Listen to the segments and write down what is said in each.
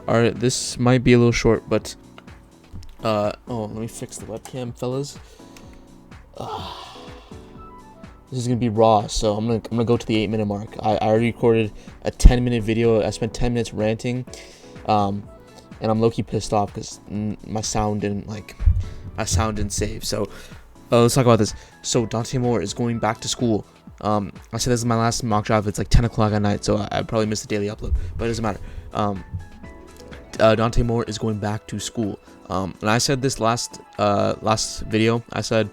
Alright, this might be a little short, but let me fix the webcam, fellas. This is gonna be raw, so I'm gonna go to the 8-minute mark. I already recorded a 10-minute video. I spent 10 minutes ranting, and I'm low-key pissed off because my sound didn't save. So let's talk about this. So Dante Moore is going back to school. I said this is my last mock draft. It's like 10 o'clock at night, so I probably missed the daily upload, but it doesn't matter. Dante Moore is going back to school. And I said this last video. I said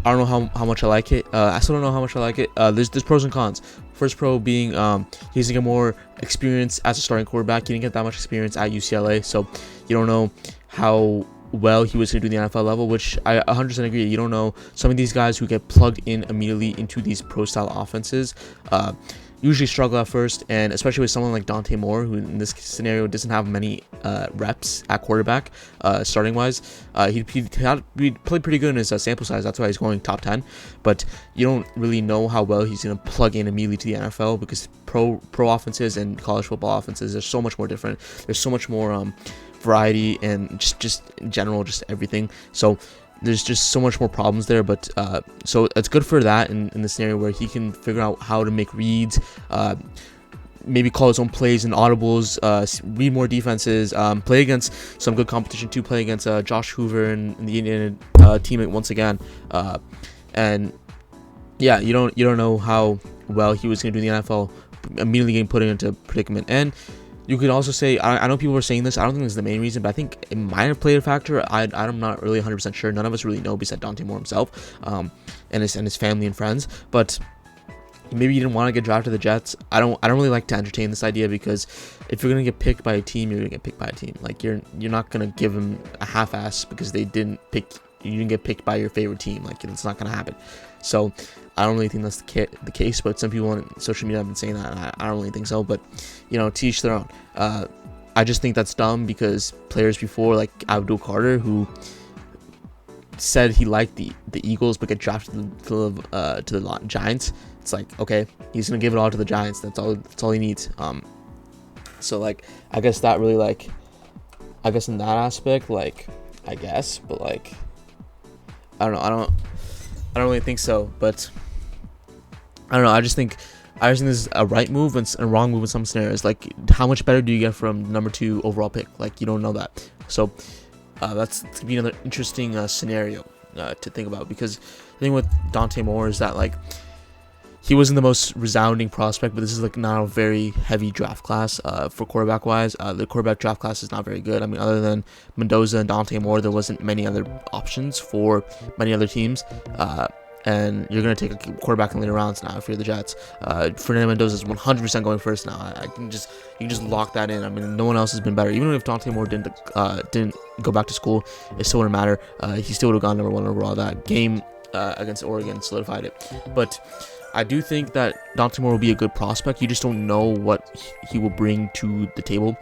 I don't know how much I like it. I still don't know how much I like it. There's pros and cons. First pro being he's gonna get more experience as a starting quarterback. He didn't get that much experience at UCLA, so you don't know how well he was going to do the NFL level, which I 100% agree. You don't know. Some of these guys who get plugged in immediately into these pro style offenses usually struggle at first, and especially with someone like Dante Moore, who in this scenario doesn't have many reps at quarterback starting wise. He played pretty good in his sample size. That's why he's going top 10, but you don't really know how well he's going to plug in immediately to the NFL, because pro offenses and college football offenses are so much more different. There's so much more variety, and just in general, just everything. So there's just so much more problems there, but so it's good for that in the scenario where he can figure out how to make reads, maybe call his own plays and audibles, read more defenses, play against some good competition too, play against Josh Hoover and the Indiana teammate once again, and yeah, you don't know how well he was going to do in the NFL, immediately getting put into predicament. And you could also say, I know people are saying this, I don't think this is the main reason, but I think it might have played a factor. I'm not really 100% sure. None of us really know besides Dante Moore himself, and his family and friends. But maybe you didn't want to get drafted to the Jets. I don't really like to entertain this idea, because if you're gonna get picked by a team, you're gonna get picked by a team. Like you're not gonna give them a half-ass because you didn't get picked by your favorite team. Like it's not gonna happen. So I don't really think that's the case, but some people on social media have been saying that, and I don't really think so. But to each their own. I just think that's dumb, because players before, like Abdul Carter, who said he liked the Eagles but get drafted to the Giants. It's like, okay, he's gonna give it all to the Giants. That's all he needs. So like, I guess that really, like, I guess in that aspect, like, I guess, but like, I don't know. I don't really think so, but I don't know. I just think this is a right move and a wrong move in some scenarios. Like, how much better do you get from number 2 overall pick? Like, you don't know that. So that's gonna be another interesting scenario to think about, because the thing with Dante Moore is that, like, he wasn't the most resounding prospect, but this is like not a very heavy draft class for quarterback wise. The quarterback draft class is not very good. I mean, other than Mendoza and Dante Moore, there wasn't many other options for many other teams. And you're going to take a quarterback in later rounds now if you're the Jets. Fernando Mendoza is 100% going first now. You can just lock that in. I mean, no one else has been better. Even if Dante Moore didn't go back to school, it still wouldn't matter. He still would have gone number 1 overall. That game against Oregon solidified it. But I do think that Dante Moore will be a good prospect. You just don't know what he will bring to the table.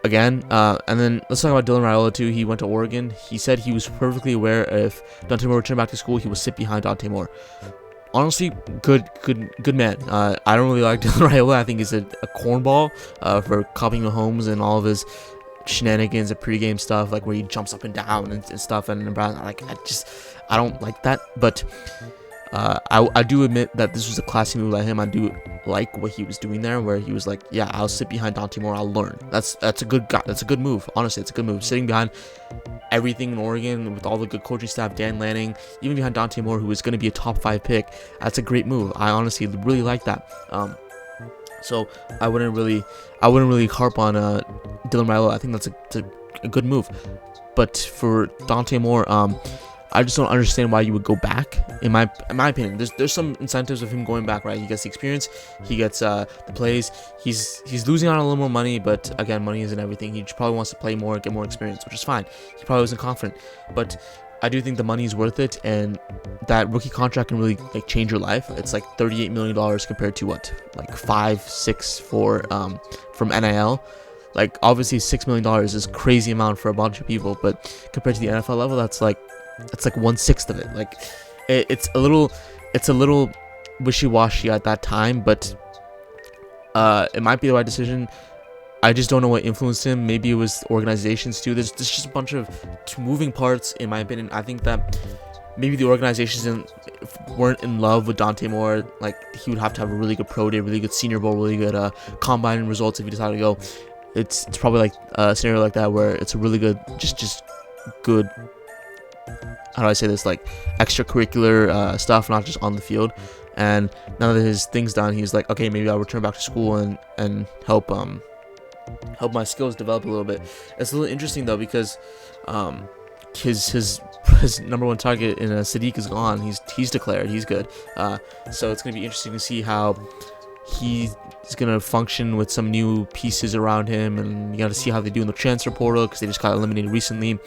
Again, and then let's talk about Dylan Raiola too. He went to Oregon. He said he was perfectly aware if Dante Moore returned back to school, he would sit behind Dante Moore. Honestly, good man. I don't really like Dylan Raiola. I think he's a cornball for copying Mahomes and all of his shenanigans and pregame stuff, like where he jumps up and down and stuff. And I don't like that. But I do admit that this was a classy move by him. I do like what he was doing there, where he was like, yeah, I'll sit behind Dante Moore, I'll learn. That's a good guy. That's a good move. Honestly, it's a good move. Sitting behind everything in Oregon with all the good coaching staff, Dan Lanning, even behind Dante Moore, who is going to be a top 5 pick. That's a great move. I honestly really like that. So I wouldn't really harp on Dylan Raiola. I think that's a good move. But for Dante Moore, I just don't understand why you would go back. In my opinion, there's some incentives of him going back, right? He gets the experience, he gets the plays. He's losing out on a little more money, but again, money isn't everything. He probably wants to play more, get more experience, which is fine. He probably wasn't confident, but I do think the money is worth it, and that rookie contract can really like change your life. It's like $38 million compared to what, like 5-6 for from NIL. Like, obviously $6 million is a crazy amount for a bunch of people, but compared to the NFL level, that's like 1/6 of it. Like, it's a little wishy-washy at that time, but it might be the right decision. I just don't know what influenced him. Maybe it was organizations too. There's just a bunch of moving parts, in my opinion. I think that maybe the organizations weren't in love with Dante Moore. Like, he would have to have a really good pro day, really good senior bowl, really good combine results if he decided to go. It's probably like a scenario like that where it's a really good, just good, how do I say this, like extracurricular stuff, not just on the field. And now that his thing's done, he's like, okay, maybe I'll return back to school and help my skills develop a little bit. It's a little interesting though, because his number one target in Sadiq is gone. He's declared. He's good. So it's gonna be interesting to see how he's gonna function with some new pieces around him, and you gotta see how they do in the transfer portal, because they just got eliminated recently.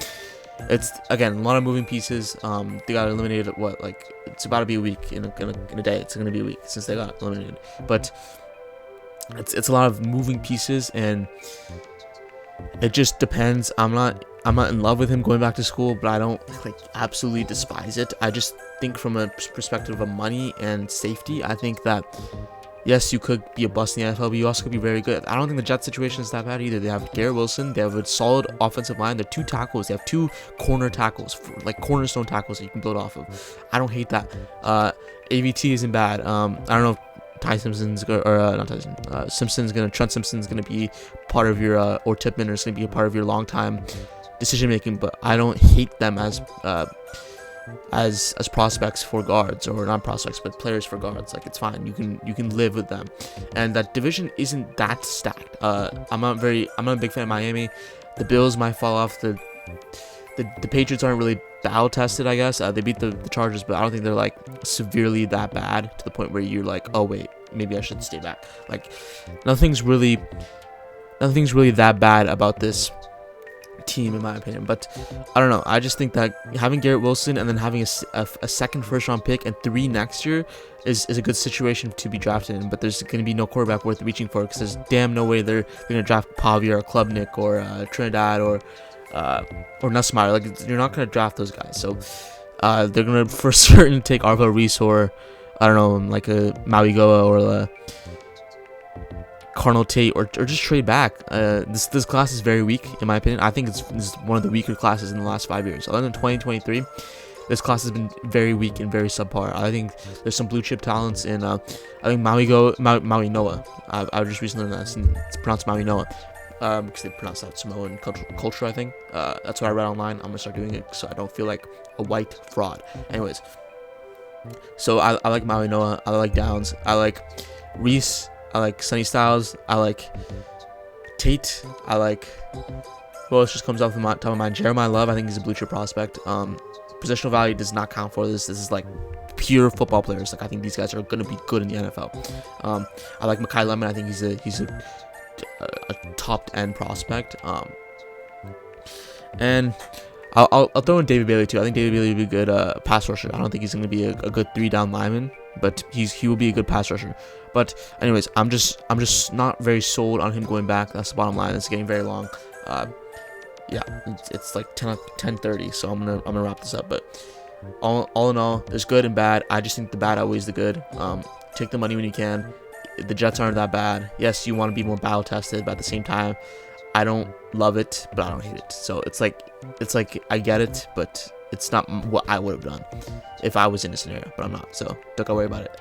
It's, again, a lot of moving pieces. They got eliminated at what, like, it's about to be a week in a day. It's gonna be a week since they got eliminated, but it's a lot of moving pieces, and it just depends. I'm not in love with him going back to school, but I don't like absolutely despise it. I just think from a perspective of money and safety, I think that yes, you could be a bust in the NFL, but you also could be very good. I don't think the Jets situation is that bad either. They have Garrett Wilson. They have a solid offensive line. They're 2 tackles. They have 2 corner tackles, like cornerstone tackles that you can build off of. I don't hate that. AVT isn't bad. I don't know if Trent Simpson's gonna be part of your or Tipman is gonna be a part of your long time decision making, but I don't hate them as prospects for guards, or not prospects but players for guards. Like, it's fine. You can live with them, and that division isn't that stacked. I'm not a big fan of Miami. The Bills might fall off. The Patriots aren't really battle tested, I guess. They beat the Chargers, but I don't think they're like severely that bad to the point where you're like, oh wait, maybe I should stay back. Like, nothing's really that bad about this team, in my opinion. But I don't know, I just think that having Garrett Wilson and then having a second first round pick and 3 next year is a good situation to be drafted in. But there's going to be no quarterback worth reaching for, because there's damn no way they're going to draft Pavia or Klubnik or Trinidad or Nussmeier. Like, you're not going to draft those guys. So they're going to for certain take Arvo Reese, or I don't know, like a Maui Goa or a Cardinal Tate, or just trade back. This class is very weak, in my opinion. I think this is one of the weaker classes in the last 5 years. Other than 2023, this class has been very weak and very subpar. I think there's some blue chip talents in. I think Maui Noah. I just recently learned that it's pronounced Maui Noah, because they pronounce that Samoan culture. I think that's what I read online. I'm gonna start doing it so I don't feel like a white fraud. Anyways, so I like Maui Noah. I like Downs. I like Reese. I like Sonny Styles. I like Tate. I like, who else just comes off the top of my mind? Jeremiah Love. I think he's a blue chip prospect. Positional value does not count for this. This is like pure football players. Like, I think these guys are gonna be good in the NFL. I like Mekhi Lemon. I think he's a top end prospect. And I'll throw in David Bailey too. I think David Bailey would be a good pass rusher. I don't think he's gonna be a good 3-down lineman, but he will be a good pass rusher. But anyways, I'm just not very sold on him going back. That's the bottom line. It's getting very long. Yeah, it's like 10:30, so I'm gonna wrap this up. But all in all, there's good and bad. I just think the bad outweighs the good. Take the money when you can. The Jets aren't that bad. Yes, you want to be more battle tested, but at the same time, I don't love it, but I don't hate it. So it's like I get it, but it's not what I would have done if I was in a scenario. But I'm not, so don't gotta worry about it.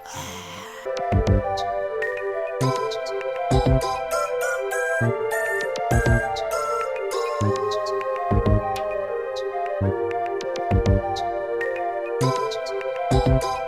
Thank you.